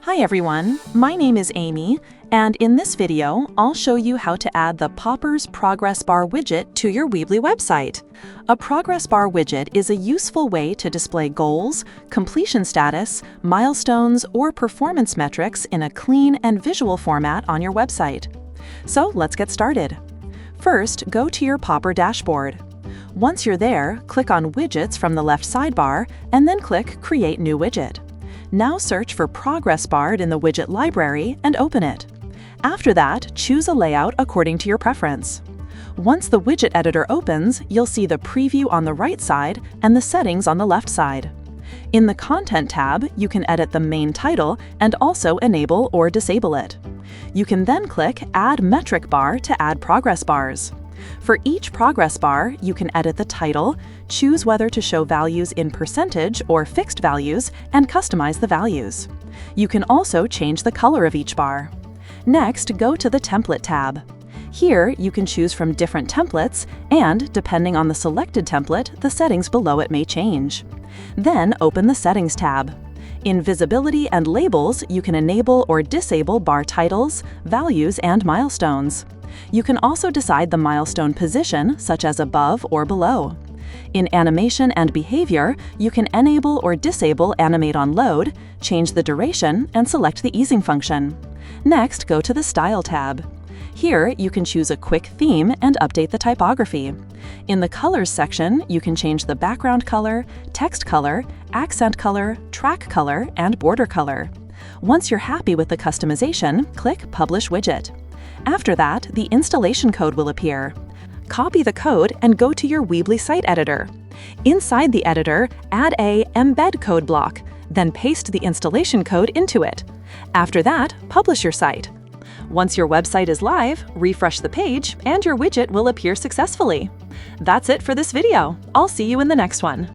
Hi everyone, my name is Amy, and in this video, I'll show you how to add the Poppers Progress Bar widget to your Weebly website. A Progress Bar widget is a useful way to display goals, completion status, milestones, or performance metrics in a clean and visual format on your website. So let's get started. First, go to your Popper dashboard. Once you're there, click on Widgets from the left sidebar, and then click Create New Widget. Now search for Progress Bar in the widget library and open it. After that, choose a layout according to your preference. Once the widget editor opens, you'll see the preview on the right side and the settings on the left side. In the Content tab, you can edit the main title and also enable or disable it. You can then click Add Metric Bar to add progress bars. For each progress bar, you can edit the title, choose whether to show values in percentage or fixed values, and customize the values. You can also change the color of each bar. Next, go to the Template tab. Here, you can choose from different templates, and depending on the selected template, the settings below it may change. Then open the Settings tab. In Visibility and Labels, you can enable or disable bar titles, values, and milestones. You can also decide the milestone position, such as above or below. In Animation and Behavior, you can enable or disable Animate on Load, change the duration, and select the easing function. Next, go to the Style tab. Here, you can choose a quick theme and update the typography. In the Colors section, you can change the background color, text color, accent color, track color, and border color. Once you're happy with the customization, click Publish Widget. After that, the installation code will appear. Copy the code and go to your Weebly site editor. Inside the editor, add a Embed Code block, then paste the installation code into it. After that, publish your site. Once your website is live, refresh the page and your widget will appear successfully. That's it for this video. I'll see you in the next one.